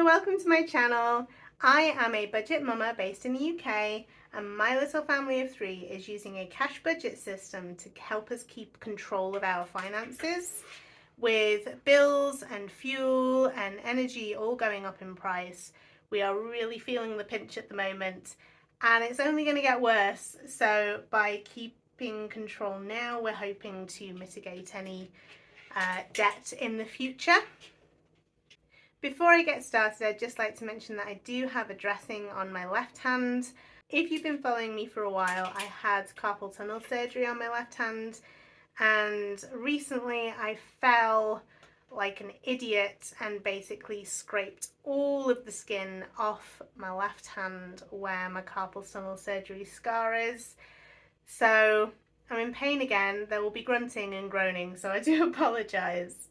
welcome to my channel. I am a budget mama based in the UK, and my little family of 3 is using a cash budget system to help us keep control of our finances. With bills and fuel and energy all going up in price, we are really feeling the pinch at the moment, and it's only going to get worse. So by keeping control now, we're hoping to mitigate any debt in the future. Before I get started, I'd just like to mention that I do have a dressing on my left hand. If you've been following me for a while, I had carpal tunnel surgery on my left hand, and recently I fell like an idiot and basically scraped all of the skin off my left hand where my carpal tunnel surgery scar is. So I'm in pain again. There will be grunting and groaning, so I do apologise.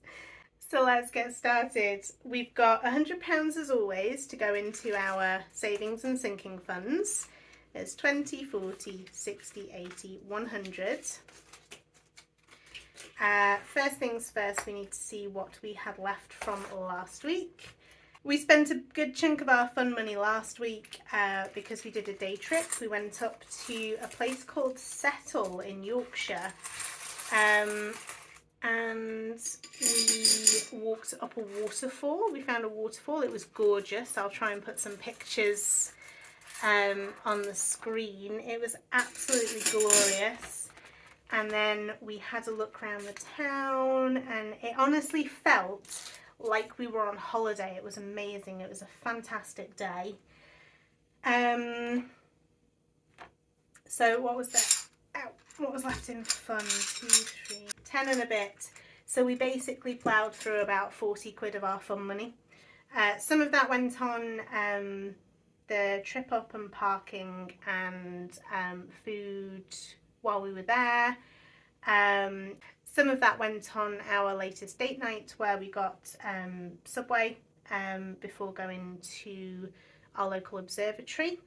So let's get started. We've got £100 as always to go into our savings and sinking funds. There's 20, 40, 60, 80, 100. First things first, we need to see what we had left from last week. We spent a good chunk of our fun money last week because we did a day trip. We went up to a place called Settle in Yorkshire. And we walked up a waterfall. We found a waterfall. It was gorgeous. I'll try and put some pictures on the screen. It was absolutely glorious. And then we had a look around the town, and it honestly felt like we were on holiday. It was amazing. It was a fantastic day. So what was that? What was left in fun? 2, 3, 10 and a bit. So we basically ploughed through about 40 quid of our fun money. Some of that went on the trip up and parking and food while we were there. Some of that went on our latest date night where we got Subway before going to our local observatory.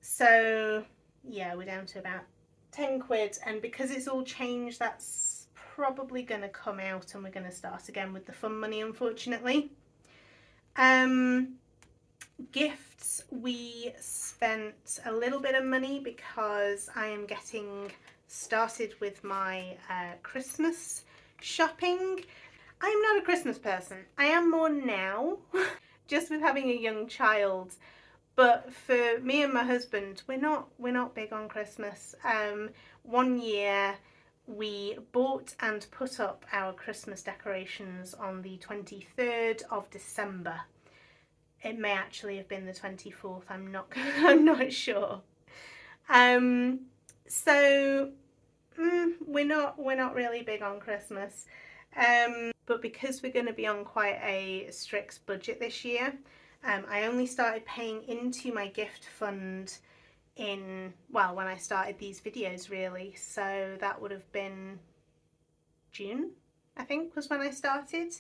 So yeah, we're down to about 10 quid, and because it's all changed, that's probably going to come out and we're going to start again with the fun money, unfortunately. Gifts, we spent a little bit of money because I am getting started with my Christmas shopping. I'm not a Christmas person. I am more now, just with having a young child. But for me and my husband, we're not big on Christmas. One year we bought and put up our Christmas decorations on the 23rd of December. It may actually have been the 24th. I'm not sure. So we're not really big on Christmas. But because we're going to be on quite a strict budget this year, I only started paying into my gift fund when I started these videos, really. So that would have been June, I think, was when I started.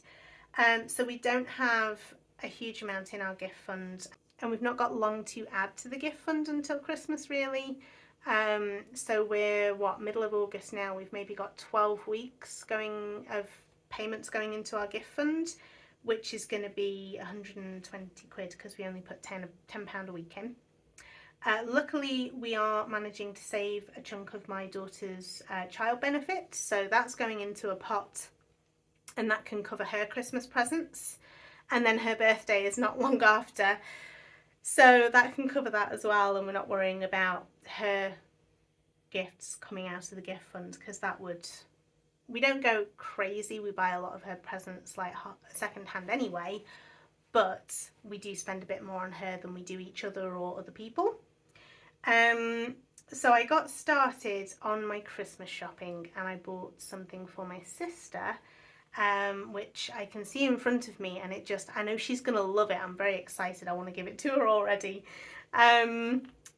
So we don't have a huge amount in our gift fund, and we've not got long to add to the gift fund until Christmas, really. So we're middle of August now. We've maybe got 12 weeks of payments going into our gift fund, which is going to be 120 quid because we only put £10 a week in. Luckily, we are managing to save a chunk of my daughter's child benefit, so that's going into a pot, and that can cover her Christmas presents, and then her birthday is not long after, so that can cover that as well, and we're not worrying about her gifts coming out of the gift fund because we don't go crazy. We buy a lot of her presents like second hand anyway, but we do spend a bit more on her than we do each other or other people. So I got started on my Christmas shopping, and I bought something for my sister, which I can see in front of me, and I know she's gonna love it. I'm very excited. I want to give it to her already.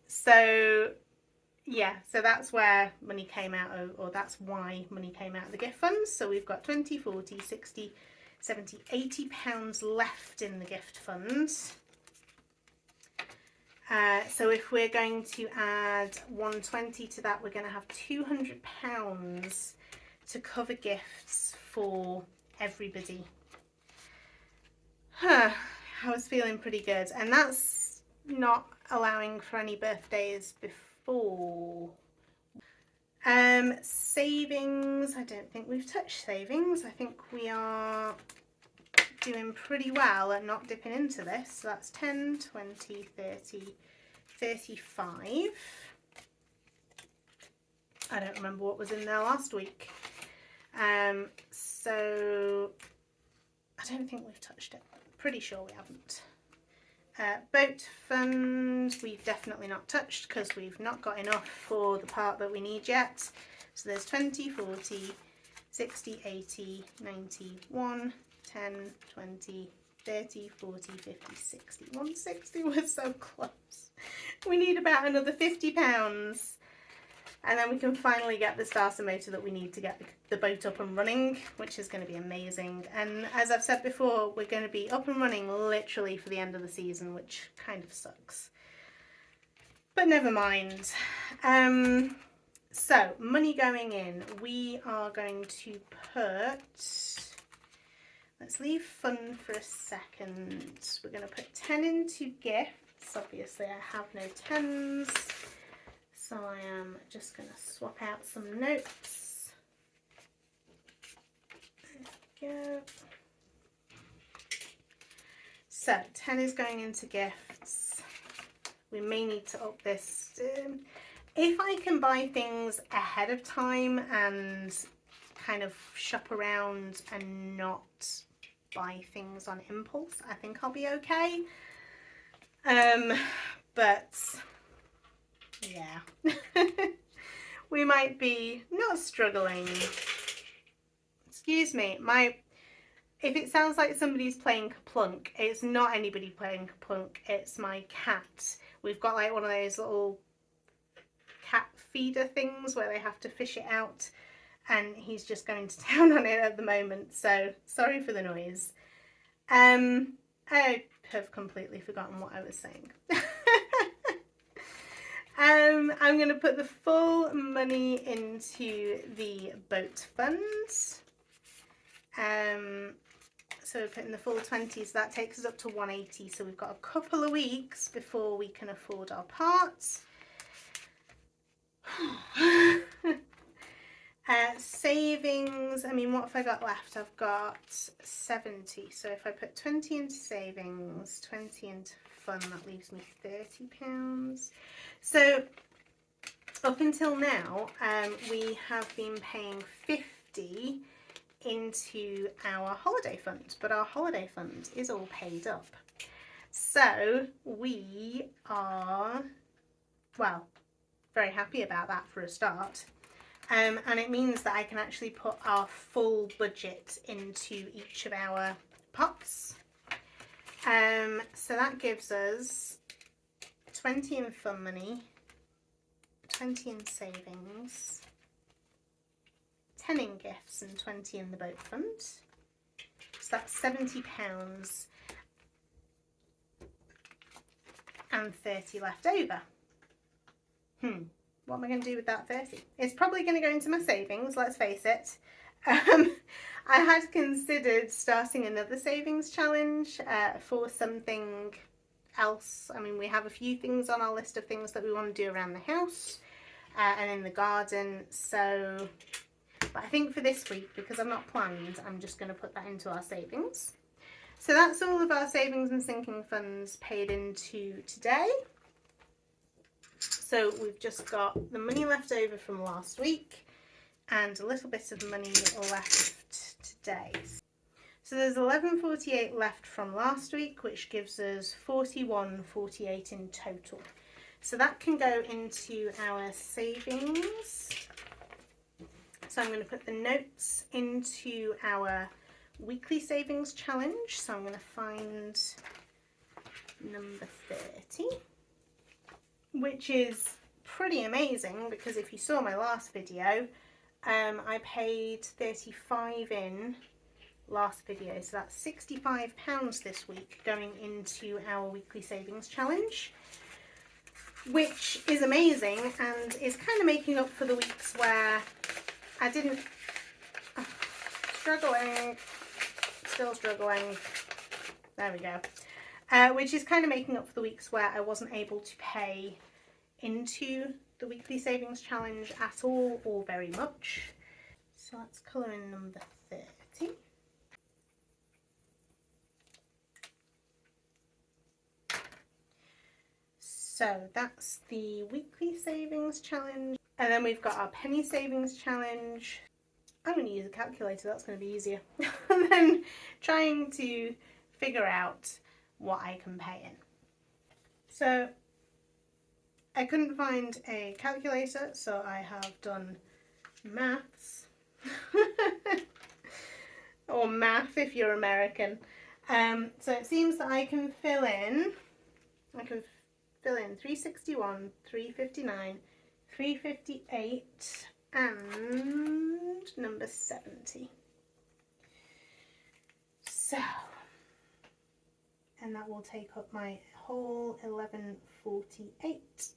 So that's where money came out of, or that's why money came out of the gift funds. So we've got 20, 40, 60, 70, 80 pounds left in the gift funds. So if we're going to add 120 to that, we're going to have 200 pounds to cover gifts for everybody. I was feeling pretty good, and that's not allowing for any birthdays before. Savings, I don't think we've touched savings. I think we are doing pretty well at not dipping into this. So that's 10, 20, 30, 35. I don't remember what was in there last week. So I don't think we've touched it. Pretty sure we haven't. Boat fund, we've definitely not touched because we've not got enough for the part that we need yet. So there's 20, 40, 60, 80, 90, 1, 10, 20, 30, 40, 50, 60. 160, we're so close. We need about another £50. And then we can finally get the starter motor that we need to get the boat up and running, which is going to be amazing. And as I've said before, we're going to be up and running literally for the end of the season, which kind of sucks. But never mind. So, money going in. We are going to put... Let's leave fun for a second. We're going to put 10 into gifts. Obviously, I have no 10s. So I am just going to swap out some notes. There we go. So 10 is going into gifts. We may need to up this. If I can buy things ahead of time and kind of shop around and not buy things on impulse, I think I'll be okay. But yeah, we might be not struggling. Excuse me, if it sounds like somebody's playing Kaplunk, it's not anybody playing Kaplunk, it's my cat. We've got like one of those little cat feeder things where they have to fish it out, and he's just going to town on it at the moment, so sorry for the noise. I have completely forgotten what I was saying. I'm going to put the full money into the boat fund. So we're putting the full 20, so that takes us up to 180. So we've got a couple of weeks before we can afford our parts. Savings, I mean, what have I got left? I've got 70. So if I put 20 into savings, 20 into fun, that leaves me £30. So up until now, we have been paying 50 into our holiday fund, but our holiday fund is all paid up. So we are, well, very happy about that for a start. And it means that I can actually put our full budget into each of our pots. So that gives us 20 in fun money, 20 in savings, 10 in gifts and 20 in the boat fund. So that's £70 and 30 left over. What am I going to do with that 30? It's probably going to go into my savings, let's face it. I had considered starting another savings challenge for something else. I mean, we have a few things on our list of things that we want to do around the house and in the garden. So, but I think for this week, because I'm not planned, I'm just going to put that into our savings. So that's all of our savings and sinking funds paid into today. So we've just got the money left over from last week and a little bit of money left today. So there's 11.48 left from last week, which gives us 41.48 in total. So that can go into our savings. So I'm going to put the notes into our weekly savings challenge. So I'm going to find number 30. Which is pretty amazing, because if you saw my last video, I paid 35 in last video, so that's £65 this week going into our weekly savings challenge, which is amazing and is kind of making up for the weeks where I didn't, still struggling. there we go. Which is kind of making up for the weeks where I wasn't able to pay into the weekly savings challenge at all or very much. So let's colour in number 30. So that's the weekly savings challenge. And then we've got our penny savings challenge. I'm going to use a calculator, that's going to be easier. And then trying to figure out what I can pay in. So I couldn't find a calculator, so I have done maths. Or math if you're American. So it seems that I can fill in 361, 359, 358 and number 70. So, and that will take up my whole 1148.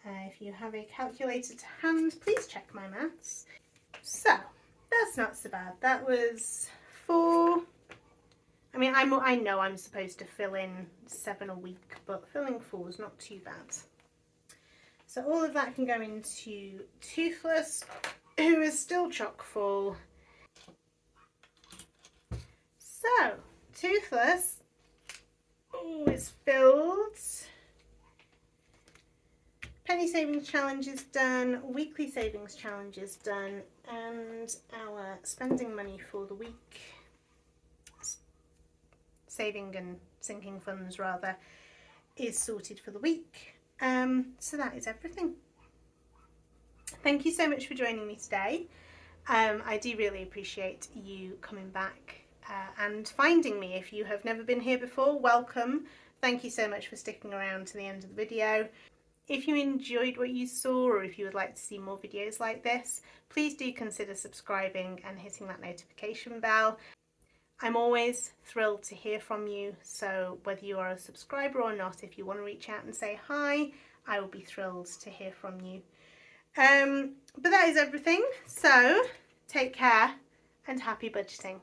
If you have a calculator to hand, please check my maths. So, that's not so bad. That was 4. I mean, I know I'm supposed to fill in 7 a week, but filling 4 is not too bad. So all of that can go into Toothless, who is still chock full. So, Toothless is filled. Penny savings challenge is done, weekly savings challenge is done, and our spending money for the week, saving and sinking funds rather, is sorted for the week. So that is everything. Thank you so much for joining me today. I do really appreciate you coming back and finding me. If you have never been here before, welcome. Thank you so much for sticking around to the end of the video. If you enjoyed what you saw, or if you would like to see more videos like this, please do consider subscribing and hitting that notification bell. I'm always thrilled to hear from you, so whether you are a subscriber or not, if you want to reach out and say hi, I will be thrilled to hear from you. But that is everything, so take care and happy budgeting.